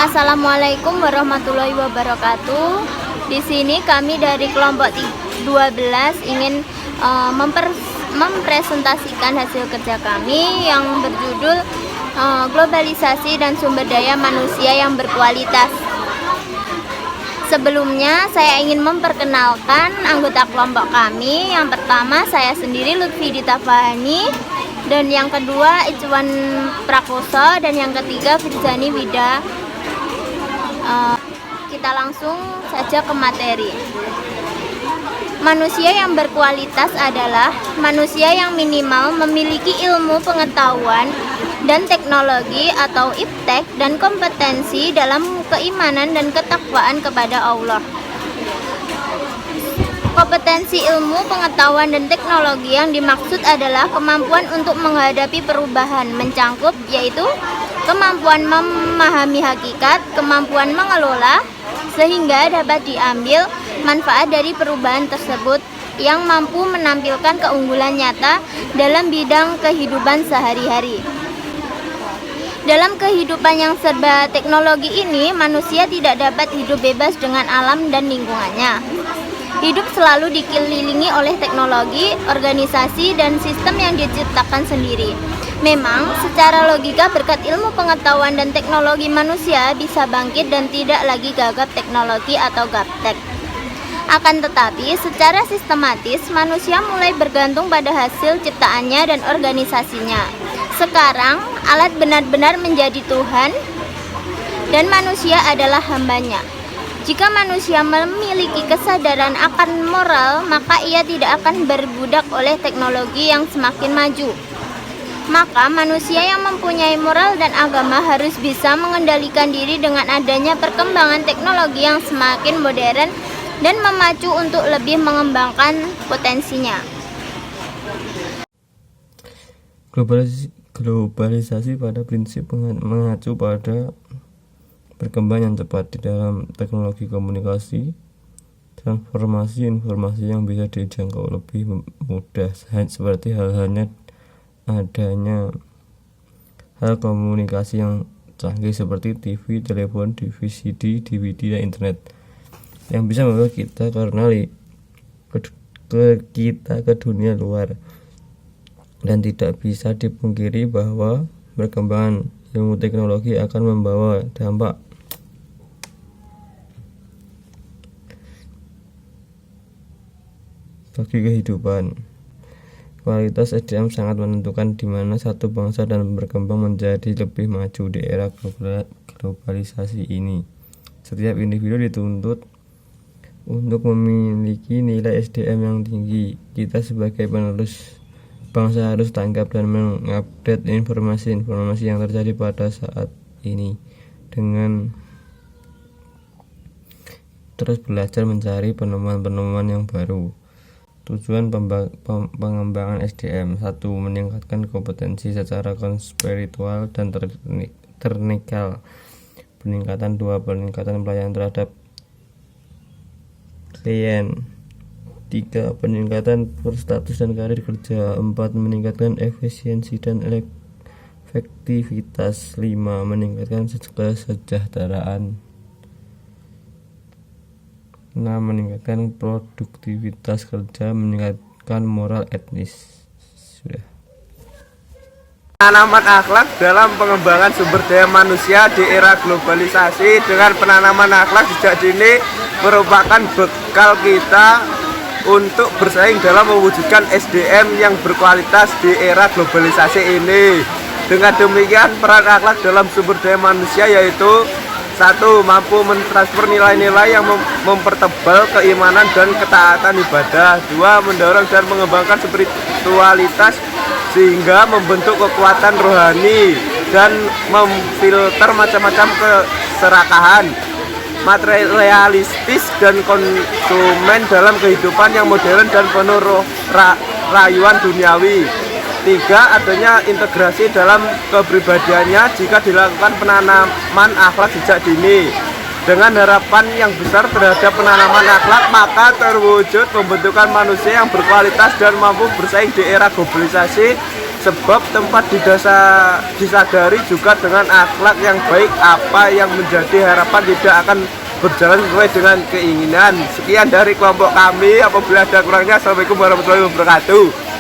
Assalamualaikum warahmatullahi wabarakatuh. Di sini kami dari kelompok 12 ingin mempresentasikan hasil kerja kami yang berjudul globalisasi dan sumber daya manusia yang berkualitas. Sebelumnya saya ingin memperkenalkan anggota kelompok kami. Yang pertama saya sendiri Lutfi Dita Fahani, dan yang kedua Ichwan Prakoso, dan yang ketiga Firzani Wida. Kita langsung saja ke materi. Manusia yang berkualitas adalah manusia yang minimal memiliki ilmu pengetahuan dan teknologi atau iptek dan kompetensi dalam keimanan dan ketakwaan kepada Allah. Kompetensi ilmu, pengetahuan, dan teknologi yang dimaksud adalah kemampuan untuk menghadapi perubahan mencangkup, yaitu kemampuan memahami hakikat, kemampuan mengelola, sehingga dapat diambil manfaat dari perubahan tersebut yang mampu menampilkan keunggulan nyata dalam bidang kehidupan sehari-hari. Dalam kehidupan yang serba teknologi ini, manusia tidak dapat hidup bebas dengan alam dan lingkungannya. Hidup selalu dikelilingi oleh teknologi, organisasi, dan sistem yang diciptakan sendiri. Memang, secara logika berkat ilmu pengetahuan dan teknologi manusia bisa bangkit dan tidak lagi gagap teknologi atau gaptek. Akan tetapi, secara sistematis manusia mulai bergantung pada hasil ciptaannya dan organisasinya. Sekarang, alat benar-benar menjadi Tuhan dan manusia adalah hambanya. Jika manusia memiliki kesadaran akan moral, maka ia tidak akan berbudak oleh teknologi yang semakin maju. Maka manusia yang mempunyai moral dan agama harus bisa mengendalikan diri dengan adanya perkembangan teknologi yang semakin modern dan memacu untuk lebih mengembangkan potensinya. Globalisasi pada prinsip mengacu pada perkembangan yang cepat di dalam teknologi komunikasi, transformasi informasi yang bisa dijangkau lebih mudah, seperti halnya adanya hal komunikasi yang canggih seperti TV, telepon, VCD, DVD, dan internet yang bisa membawa kita ke dunia luar. Dan tidak bisa dipungkiri bahwa perkembangan ilmu teknologi akan membawa dampak bagi kehidupan. Kualitas SDM sangat menentukan di mana satu bangsa dan berkembang menjadi lebih maju di era globalisasi ini. Setiap individu dituntut untuk memiliki nilai SDM yang tinggi. Kita sebagai penerus bangsa harus tanggap dan mengupdate informasi yang terjadi pada saat ini dengan terus belajar mencari penemuan-penemuan yang baru. Tujuan pengembangan SDM: 1. Meningkatkan kompetensi secara spiritual dan teknikal. Peningkatan 2. Peningkatan pelayanan terhadap klien. 3. Peningkatan berstatus dan karir kerja. 4. Meningkatkan efisiensi dan efektivitas. 5. Meningkatkan kesejahteraan. 6. Meningkatkan produktivitas kerja, meningkatkan moral etnis. Sudah. Penanaman akhlak dalam pengembangan sumber daya manusia di era globalisasi. Dengan penanaman akhlak sejak dini merupakan bekal kita untuk bersaing dalam mewujudkan SDM yang berkualitas di era globalisasi ini. Dengan demikian, peran akhlak dalam sumber daya manusia yaitu: 1. Mampu mentransfer nilai-nilai yang mempertebal keimanan dan ketaatan ibadah. 2. Mendorong dan mengembangkan spiritualitas sehingga membentuk kekuatan rohani dan memfilter macam-macam keserakahan materialistis dan konsumen dalam kehidupan yang modern dan penuh rayuan duniawi. 3. Adanya integrasi dalam kepribadiannya jika dilakukan penanaman akhlak sejak dini. Dengan harapan yang besar terhadap penanaman akhlak, maka terwujud pembentukan manusia yang berkualitas dan mampu bersaing di era globalisasi sebab tempat disadari juga dengan akhlak yang baik apa yang menjadi harapan tidak akan berjalan sesuai dengan keinginan. Sekian dari kelompok kami, apabila ada kurangnya, assalamualaikum warahmatullahi wabarakatuh.